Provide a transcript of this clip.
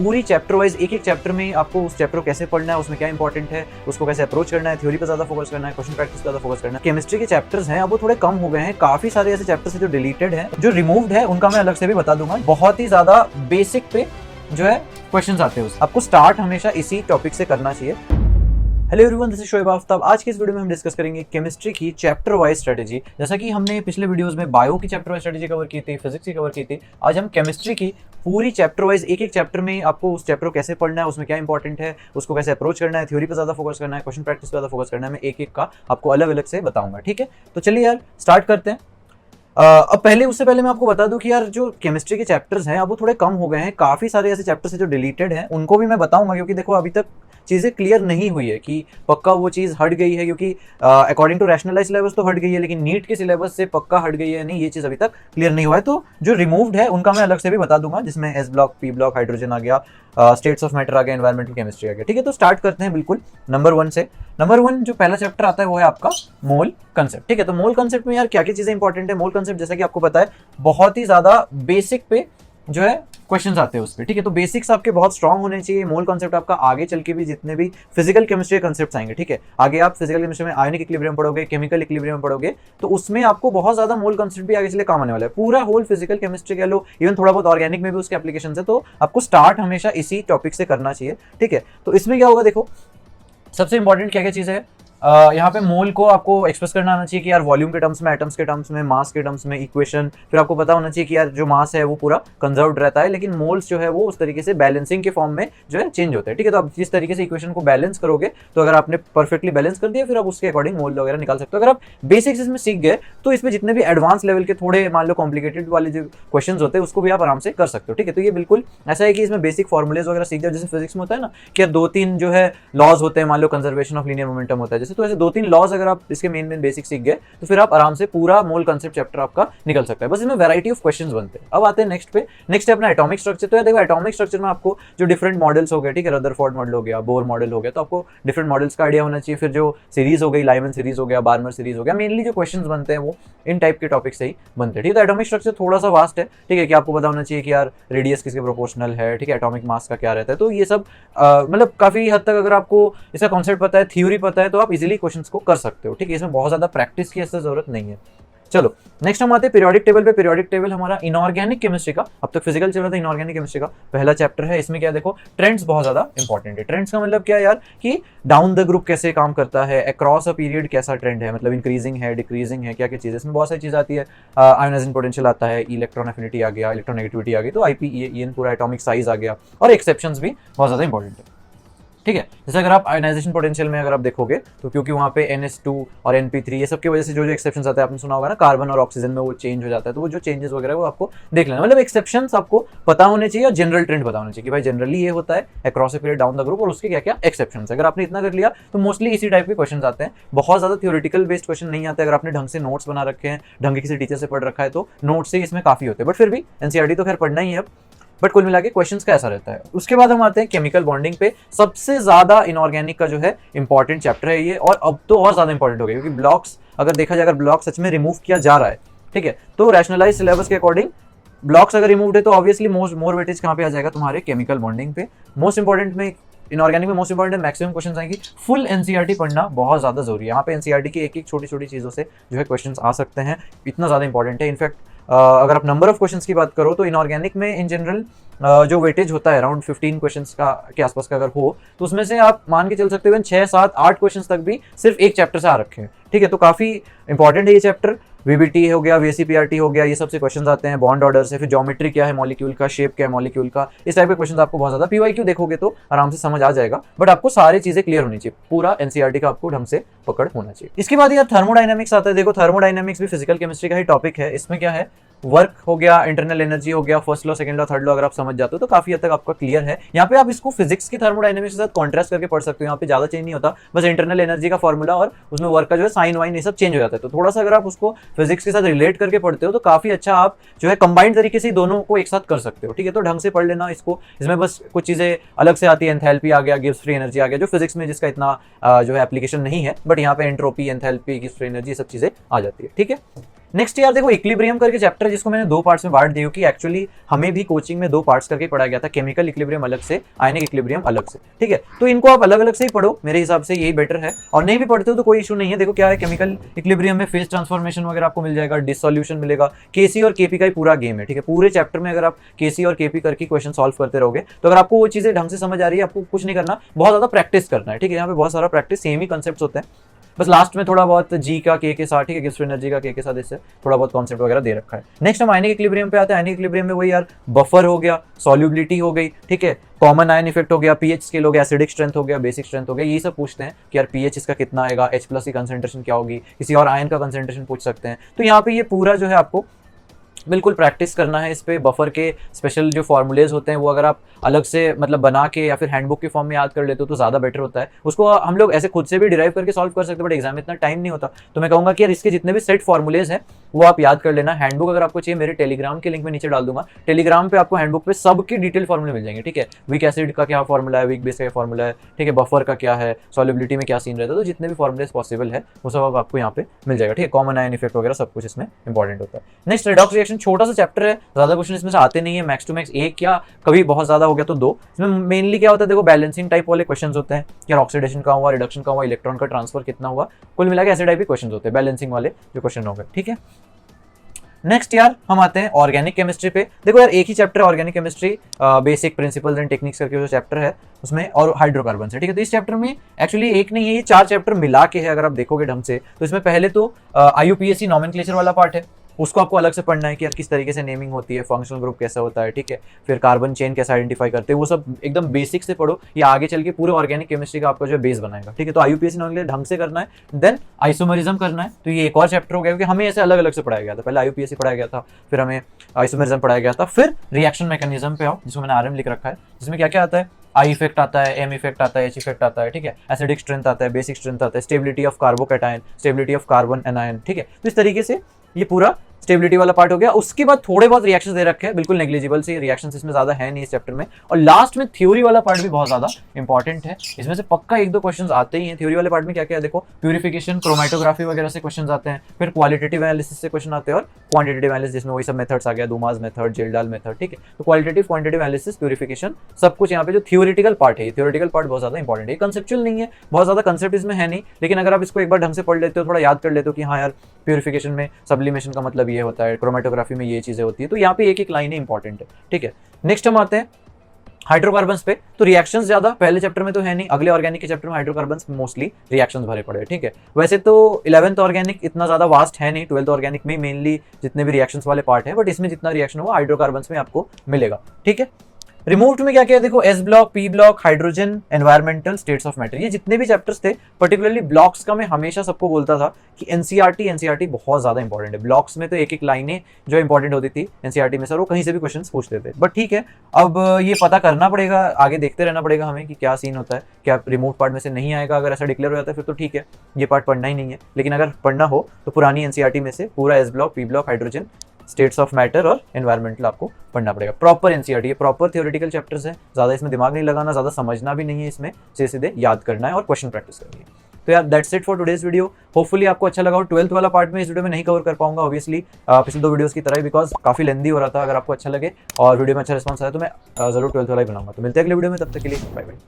पूरी chapter wise एक एक चैप्टर में आपको उस चैप्टर को कैसे पढ़ना है, उसमें क्या इंपॉर्टेंट है, उसको कैसे अप्रोच करना है, थ्योरी पर ज्यादा फोकस करना है, क्वेश्चन प्रैक्टिस पर ज्यादा फोकस करना है। केमिस्ट्री के चैप्टर्स हैं अब वो थोड़े कम हो गए हैं, काफी सारे ऐसे चैप्टर्स हैं जो डिलीटेड हैं, जो रिमूव्ड है, उनका मैं अलग से भी बता दूंगा। बहुत ही ज्यादा बेसिक पे जो है क्वेश्चंस आते हैं, आपको स्टार्ट हमेशा इसी टॉपिक से करना चाहिए। Hello everyone, this is Shoaib Aftab. आज की इस वीडियो में हम डिस्कस करेंगे केमिस्ट्री की चैप्टर वाइज स्ट्रेटेजी। जैसा कि हमने पिछले वीडियोस में बायो की चैप्टर वाइज स्ट्रेटेजी कवर की थी, फिजिक्स की कवर की थी, आज हम केमिस्ट्री की पूरी चैप्टर वाइज एक एक चैप्टर में आपको उस चैप्टर को कैसे पढ़ना है, उसमें क्या इंपॉर्टेंट है, उसको कैसे अप्रोच करना है, थ्योरी पर ज्यादा फोकस करना है, क्वेश्चन प्रैक्टिस पर ज्यादा फोकस करना है, मैं एक एक का आपको अलग अलग से बताऊंगा। ठीक है, तो चलिए यार स्टार्ट करते हैं। अब उससे पहले मैं आपको बता दूं कि यार जो केमिस्ट्री के चैप्टर्स हैं अब वो थोड़े कम हो गए हैं, काफी सारे ऐसे चैप्टर्स हैं जो डिलीटेड हैं, उनको भी मैं बताऊंगा। क्योंकि देखो अभी तक चीजें क्लियर नहीं हुई है कि पक्का वो चीज हट गई है, क्योंकि अकॉर्डिंग टू रैशनलाइज सिलेबस तो हट गई है, लेकिन नीट के सिलेबस से पक्का हट गई है नहीं, ये चीज अभी तक क्लियर नहीं हुआ है। तो जो रिमूव्ड है उनका मैं अलग से भी बता दूंगा, जिसमें S block, P block, hydrogen आ गया, स्टेट्स ऑफ मैटर आ गया, एनवायरमेंटल केमिस्ट्री आ गया। ठीक है, तो स्टार्ट करते हैं बिल्कुल नंबर 1 से। नंबर 1 जो पहला चैप्टर आता है वो है आपका मोल कंसेप्ट। ठीक है, तो मोल कंसेप्ट में यार क्या क्या चीजें इंपॉर्टेंट है। मोल कंसेप्ट जैसा कि आपको पता है बहुत ही ज्यादा बेसिक पे जो है क्वेश्चंस आते हैं उस पे। ठीक है, तो बेसिक्स आपके बहुत स्ट्रांग होने चाहिए। मोल कंसेप्ट आपका आगे चल के भी जितने भी फिजिकल केमिस्ट्री के कंसेप्ट्स आएंगे, ठीक है, आगे आप फिजिकल केमिस्ट्री में आयनिक इक्विलिब्रियम पढ़ोगे, केमिकल इक्विलिब्रियम पढ़ोगे, तो उसमें आपको बहुत ज्यादा मोल कंसेप्ट भी आगे चले काम आने वाला है। पूरा होल फिजिकल केमिस्ट्री कह लो, इवन थोड़ा बहुत ऑर्गेनिक में भी उसके एप्लीकेशन है, तो आपको स्टार्ट हमेशा इसी टॉपिक से करना चाहिए। ठीक है, तो इसमें क्या होगा, देखो सबसे इंपॉर्टेंट क्या क्या चीज है। यहाँ पे मोल को आपको एक्सप्रेस करना आना चाहिए कि यार वॉल्यूम के टर्म्स में, एटम्स के टर्म्स में, मास के टर्म्स में, इक्वेशन। फिर आपको पता होना चाहिए कि यार जो मास है वो पूरा कंजर्व्ड रहता है, लेकिन मोल्स जो है वो उस तरीके से बैलेंसिंग के फॉर्म में जो है चेंज होते हैं। ठीक है, तो आप जिस तरीके से इक्वेशन को बैलेंस करोगे, तो अगर आपने परफेक्टली बैलेंस कर दिया, फिर आप उसके अकॉर्डिंग मोल वगैरह निकाल सकते हो। अगर आप बेसिक्स इसमें सीख गए, तो इसमें जितने भी एडवांस लेवल के थोड़े मान लो कॉम्प्लिकेटेड वाले जो क्वेश्चन होते हैं उसको भी आप आराम से कर सकते हो। ठीक है, तो ये बिल्कुल ऐसा है कि इसमें बेसिक फॉर्मुलेज वगैरह सीख जाओ। जैसे फिजिक्स में होता है ना कि 2-3 जो है लॉज होते हैं, मान लो कंजर्वेशन ऑफ लीनियर मोमेंटम होता है जैसे, तो ऐसे 2-3 लॉज अगर आप इसके मेन बेसिक सीख गए, तो फिर आप आराम से पूरा मोल कंसेप्ट चैप्टर आपका निकल सकता है। बस इसमें वैरायटी ऑफ क्वेश्चंस बनते हैं। अब आते हैं नेक्स्ट पे। नेक्स्ट है अपना एटॉमिक स्ट्रक्चर। तो देखो एटॉमिक स्ट्रक्चर में आपको जो डिफरेंट मॉडल्स हो गए, ठीक है, रदरफोर्ड मॉडल हो गया, बोर मॉडल हो गया, तो आपको डिफरेंट मॉडल्स का आइडिया होना चाहिए। फिर जो सीरीज हो गई, लाइमन सीरीज हो गया, बार्मर सीरीज हो गया, मेनली जो क्वेश्चंस बनते हैं वो इन टाइप के टॉपिक से ही बनते हैं। ठीक है, तो एटॉमिक स्ट्रक्चर थोड़ा सा वास्ट है। ठीक है, कि आपको पता होना चाहिए कि यार रेडियस किसके प्रोपोर्शनल है, ठीक है, एटॉमिक मास का क्या रहता है, तो ये सब मतलब काफी हद तक अगर आपको इसका कॉन्सेप्ट पता है, थ्योरी पता है, तो आप इजीली क्वेश्चंस को कर सकते हो। ठीक है, इसमें बहुत ज्यादा प्रैक्टिस की ऐसे जरूरत नहीं है। चलो नेक्स्ट हम आते हैं पीरियोडिक टेबल पे। पीरियोडिक टेबल हमारा इनऑर्गेनिक केमिस्ट्री का, अब तक फिजिकल चल रहा था, इनऑर्गेनिक केमिस्ट्री का पहला चैप्टर है। इसमें क्या देखो, ट्रेंड्स बहुत ज्यादा इंपॉर्टेंट है। ट्रेंड्स का मतलब क्या है यार, कि डाउन द ग्रुप कैसे काम करता है, अक्रॉस अ पीरियड कैसा ट्रेंड है, मतलब इंक्रीजिंग है, डिक्रीजिंग है, क्या क्या चीज़ है। इसमें बहुत सारी चीज़ आती है। आयोनाइजिंग पोटेंशियल आता है, इलेक्ट्रॉन एफिनिटी आ गया, इलेक्ट्रोनेगेटिविटी आ गई, तो IPEN पूरा एटॉमिक साइज आ गया, और एक्सेप्शंस भी बहुत ज्यादा इंपॉर्टेंट है। ठीक है, जैसे अगर आप आयनाइजेशन पोटेंशियल में अगर आप देखोगे, तो क्योंकि वहाँ पे NH2 और NP3 ये सब की वजह से जो एक्सेप्शंस आते हैं, आपने सुना होगा ना, कार्बन और ऑक्सीजन में वो चेंज हो जाता है, तो वो जो चेंजेस वगैरह वो आपको देख लेना। मतलब एक्सेप्शंस आपको पता होने चाहिए और जनरल ट्रेंड पता होना चाहिए कि भाई जनरली ये होता है across a period down the group, और उसके क्या क्या एक्सेप्शंस। अगर आपने इतना कर लिया तो मोस्टली इसी टाइप के क्वेश्चन आते हैं। बहुत ज्यादा थ्योरेटिकल बेस्ड क्वेश्चन नहीं आते। अगर आपने ढंग से नोट्स बना रखे हैं, ढंग के किसी टीचर से पढ़ रखा है, तो नोट्स से इसमें काफी होते हैं। बट फिर भी NCERT तो खैर पढ़ना ही है, बट कुल मिला के क्वेश्चंस का ऐसा रहता है। उसके बाद हम आते हैं केमिकल बॉन्डिंग पे। सबसे ज्यादा इनऑर्गेनिक का जो है इंपॉर्टेंट चैप्टर है ये, और अब तो और ज्यादा इंपॉर्टेंट हो गया, क्योंकि ब्लॉक्स अगर देखा जाए, अगर ब्लॉक सच में रिमूव किया जा रहा है, ठीक है, तो रैशनलाइज सिलेबस के अकॉर्डिंग ब्लॉक्स अगर रिमूव्ड है, तो ऑब्वियसली मोर वेटेज कहाँ पे आ जाएगा, तुम्हारे केमिकल बॉन्डिंग पे। मोस्ट इंपॉर्टेंट में इनऑर्गेनिक में मोस्ट इंपॉर्टेंट मैक्सिमम क्वेश्चन आएंगे। फुल NCERT पढ़ना बहुत ज्यादा जरूरी है। यहाँ पे NCERT की एक एक छोटी छोटी चीजों से जो है क्वेश्चन आ सकते हैं, इतना ज्यादा इंपॉर्टेंट है। इनफैक्ट अगर आप नंबर ऑफ क्वेश्चंस की बात करो, तो इनऑर्गेनिक में इन जनरल जो वेटेज होता है अराउंड 15 क्वेश्चंस का के आसपास का अगर हो, तो उसमें से आप मान के चल सकते हो 6, 7, 8 क्वेश्चंस तक भी सिर्फ एक चैप्टर से आ रखे हैं। ठीक है, तो काफी इंपॉर्टेंट है ये चैप्टर। VBT हो गया, VSEPRT हो गया, ये सबसे क्वेश्चंस आते हैं। बॉन्ड ऑर्डर से, फिर ज्योमेट्री क्या है मॉलिक्यूल का, शेप क्या है मॉलिक्यूल का, इस टाइप के क्वेश्चंस आपको बहुत ज्यादा। PYQ देखोगे तो आराम से समझ आ जाएगा, बट आपको सारी चीजें क्लियर होनी चाहिए। पूरा NCERT का आपको ढंग से पकड़ होना चाहिए। इसके बाद यार थर्मोडायनेमिक्स आता है। देखो थर्मोडायनेमिक्स भी फिजिकल केमिस्ट्री का ही टॉपिक है। इसमें क्या है, वर्क हो गया, इंटरनल एनर्जी हो गया, first law, second law, third law अगर आप समझ जाते हो तो काफी हद तक आपका क्लियर है। यहाँ पे आप इसको फिजिक्स की थर्मोडायनेमिक्स के साथ कॉन्ट्रास्ट करके पढ़ सकते हो। यहाँ पे ज्यादा चेंज नहीं होता, बस इंटरनल एनर्जी का फॉर्मूला और उसमें वर्क का जो है साइन वाइन ये सब चेंज हो जाता है। तो थोड़ा सा अगर आप उसको फिजिक्स के साथ रिलेट करके पढ़ते हो, तो काफी अच्छा आप जो है कंबाइंड तरीके से दोनों को एक साथ कर सकते हो। ठीक है, तो ढंग से पढ़ लेना इसको। इसमें बस कुछ चीजें अलग से आती है, एंथैल्पी आ गया, गिब्स फ्री एनर्जी आ गया, जो फिजिक्स में जिसका इतना जो है एप्लीकेशन नहीं है, बट यहाँ पे entropy, enthalpy, Gibbs free energy सब चीजें आ जाती है। ठीक है, नेक्स्ट यार देखो इक्विलिब्रियम करके चैप्टर है जिसको मैंने 2 पार्ट्स में बांट दी, कि एक्चुअली हमें भी कोचिंग में 2 पार्ट्स करके पढ़ाया गया था, केमिकल इक्विलिब्रियम अलग से, आयनिक इक्विलिब्रियम अलग से, ठीक है। तो इनको आप अलग अलग से ही पढ़ो, मेरे हिसाब से यही बेटर है, और नहीं भी पढ़ते हो तो कोई इशू नहीं है। देखो क्या है, केमिकल इक्विलिब्रियम में फेज ट्रांसफॉर्मेशन वगैरह आपको मिल जाएगा, डिसोल्यूशन मिलेगा, केसी और केपी का ही पूरा गेम है, ठीक है। पूरे चैप्टर में अगर आप केसी और केपी करके क्वेश्चन सॉल्व करते रहोगे तो अगर आपको वो चीजें ढंग से समझ आ रही है, आपको कुछ नहीं करना, बहुत ज्यादा प्रैक्टिस करना है, ठीक है। यहाँ पे बहुत सारा प्रैक्टिस, सेम ही कंसेप्ट होते हैं, बस लास्ट में थोड़ा बहुत जी का के साथ, ठीक है, गिब्स एनर्जी का के साथ इससे थोड़ा बहुत कॉन्सेप्ट वगैरह दे रखा है। नेक्स्ट हम आयनिक इक्विलिब्रियम पे आते हैं। आयनिक इक्विलिब्रियम में वही यार बफर हो गया, सॉल्युबिलिटी हो गई, ठीक है, कॉमन आयन इफेक्ट हो गया, पीएच स्केल हो गया, एसिडिक स्ट्रेंथ हो गया, बेसिक स्ट्रेंथ हो गया, ये सब पूछते हैं कि यार पीएच इसका कितना आएगा, H+ की कंसंट्रेशन क्या होगी, किसी और आयन का कंसंट्रेशन पूछ सकते हैं। तो यहाँ पे ये पूरा जो है आपको बिल्कुल प्रैक्टिस करना है इस पे। बफर के स्पेशल जो फॉर्मूलेज होते हैं वो अगर आप अलग से मतलब बना के या फिर हैंडबुक के फॉर्म में याद कर लेते हो तो ज़्यादा बेटर होता है। उसको हम लोग ऐसे खुद से भी डिराइव करके सॉल्व कर सकते हैं, बट एग्जाम में इतना टाइम नहीं होता। तो मैं कहूँगा कि यार इसके जितने भी सेट फॉर्मूलेज हैं वो आप याद कर लेना। हैंडबुक अगर आपको चाहिए, मेरे टेलीग्राम के लिंक में नीचे डाल दूंगा, टेलीग्राम पे आपको हैंडबुक पे सबके डिटेल फॉर्मूले मिल जाएंगे, ठीक है। वीक एसिड का क्या फॉर्मूला है, वीक बेस का क्या फॉर्मूला है, ठीक है, बफर का क्या है, सॉल्युबिलिटी में क्या सीन रहता है, तो जितने भी फॉर्मूलेज पॉसिबल है वो सब आपको यहाँ पे मिल जाएगा, ठीक है। कॉमन आयन इफेक्ट वगैरह सब कुछ इसमें इंपॉर्टेंट होता है। नेक्स्ट रेडॉक्स रिएक्शन, छोटा सा चैप्टर है, ज्यादा क्वेश्चन इसमें से आते नहीं है, मैक्स टू मैक्स 1 या कभी बहुत ज्यादा हो गया तो 2। इसमें मेनली क्या होता है, देखो बैलेंसिंग टाइप वाले क्वेश्चन होते हैं, क्या ऑक्सीडेशन का हुआ, रिडक्शन का हुआ, इलेक्ट्रॉन का ट्रांसफर कितना हुआ, कुल मिला के ऐसे टाइप के क्वेश्चन होते हैं, बैलेंसिंग वाले जो क्वेश्चन हो गए, ठीक है। नेक्स्ट यार हम आते हैं ऑर्गेनिक केमिस्ट्री पे। देखो यार एक ही chapter organic chemistry, basic principles and techniques करके जो चैप्टर है उसमें, और हाइड्रोकार्बन है, ठीक है। तो इस चैप्टर में एक्चुअली एक नहीं है, ये 4 चैप्टर मिला के है अगर आप देखोगे ढंग से। तो इसमें पहले तो IUPAC नॉमेनक्लेचर वाला पार्ट है, उसको आपको अलग से पढ़ना है कि यार किस तरीके से नेमिंग होती है, फंक्शनल ग्रुप कैसा होता है, ठीक है। फिर कार्बन चेन कैसे आइडेंटिफाई करते हैं, वो सब एकदम बेसिक से पढ़ो, ये आगे चल के पूरे ऑर्गेनिक केमिस्ट्री का आपका जो बेस बनाएगा, ठीक है। तो IUPAC नॉमेनक्लेचर ढंग से करना है, देन आइसोमरिज्म करना है। तो ये एक और चैप्टर हो गया, क्योंकि हमें ऐसे अलग अलग से पढ़ाया गया था, पहले IUPAC पढ़ाया गया था, फिर हमें आइसोमरिज्म पढ़ाया गया था, फिर रिएक्शन मैकेनिज्म पे आओ, जिसको मैंने RM लिख रखा है, जिसमें क्या क्या आता है, I इफेक्ट आता है, M इफेक्ट आता है, H इफेक्ट आता है, ठीक है, एसिडिक स्ट्रेंथ आता है, बेसिक स्ट्रेंथ आता है, stability of carbocation, stability of carbon anion, ठीक है। तो इस तरीके से ये पूरा स्टेबिलिटी वाला पार्ट हो गया। उसके बाद थोड़े बहुत रिएक्शंस दे रखे हैं, बिल्कुल नेग्लिजिबल से रिएक्शंस इसमें ज्यादा है नहीं इस चैप्टर में। और लास्ट में थ्योरी वाला पार्ट भी बहुत ज्यादा इंपॉर्टेंट है, इसमें से पक्का 1-2 क्वेश्चंस आते ही हैं। थ्योरी वाले पार्ट में क्या क्या है, देखो प्यूरिफिकेशन, क्रोमेटोग्राफी वगैरह से क्वेश्चंस आते हैं, फिर क्वालिटेटिव एनालिसिस से क्वेश्चन आते हैं, और क्वांटिटेटिव एनालिसिस जिसमें वही सब मेथड्स आ गया, दुमास मेथड, जेल्डाल मेथड, ठीक है। तो क्वालिटेटिव, क्वांटिटेटिव एनालिसिस, प्यूरिफिकेशन, सब कुछ यहाँ पे जो थ्योरेटिकल पार्ट है, थ्योरेटिकल पार्ट बहुत ज्यादा इंपॉर्टेंट है। कंसेप्चुअल नहीं है, बहुत ज्यादा कंसेप्ट इसमें है नहीं, लेकिन अगर आप इसको एक बार ढंग से पढ़ लेते हो, थोड़ा याद कर लेते हो कि हाँ यार प्यूरिफिकेशन में सब्लिमेशन का मतलब ये होता है, क्रोमेटोग्राफी में ये चीजें होती है, तो यहाँ पे एक एक लाइन इंपॉर्टेंट है, ठीक है। नेक्स्ट हम आते हैं हाइड्रोकार्बन्स पे। तो रिएक्शंस ज्यादा पहले चैप्टर में तो है नहीं, अगले ऑर्गेनिक के चैप्टर में हाइड्रोकार्बन्स मोस्टली रिएक्शंस भरे पड़े, ठीक है। वैसे तो 11th ऑर्गेनिक इतना ज्यादा वास्ट है नहीं, 12th ऑर्गेनिक में मेनली जितने भी रिएक्शंस वाले पार्ट है, बट इसमें जितना रिएक्शन हुआ हाइड्रोकार्बन्स में आपको मिलेगा, ठीक है। रिमूव्ड में क्या क्या है, देखो S block, P block, hydrogen, environmental, states of matter, ये जितने भी चैप्टर्स थे, पर्टिकुलरली ब्लॉक्स का मैं हमेशा सबको बोलता था कि NCERT बहुत ज्यादा इंपॉर्टेंट है। ब्लॉक्स में तो एक एक लाइनें जो इंपॉर्टेंट होती थी NCERT में, सर वो कहीं से भी क्वेश्चन पूछते थे, बट ठीक है, अब ये पता करना पड़ेगा, आगे देखते रहना पड़ेगा हमें कि क्या सीन होता है, क्या रिमूव पार्ट में से नहीं आएगा। अगर ऐसा डिक्लेयर हो जाता है फिर तो ठीक है, ये पार्ट पढ़ना ही नहीं है, लेकिन अगर पढ़ना हो तो पुरानी NCERT में से पूरा S block, P block, hydrogen, states of matter और एनवायरमेंटल आपको पढ़ना पड़ेगा। प्रॉपर NCERT, ये प्रॉपर थ्योरेटिकल चैप्टर्स है, ज्यादा इसमें दिमाग नहीं लगाना, ज्यादा समझना भी नहीं है, इसमें सीधे याद करना है और क्वेश्चन प्रैक्टिस करनी है। तो यार that's it for today's video, hopefully आपको अच्छा लगा हो। 12th वाला पार्ट में इस वीडियो में नहीं कवर कर पाऊंगा ऑब्वियसली, पिछले 2 वीडियोस की तरह ही, बिकॉज काफी लेंदी हो रहा था। अगर आपको अच्छा लगे और वीडियो में अच्छा रिस्पॉन्स आया तो मैं जरूर 12th वाला ही बनाऊंगा। तो मिलते हैं अगले वीडियो में, तब तक के लिए बाय बाय।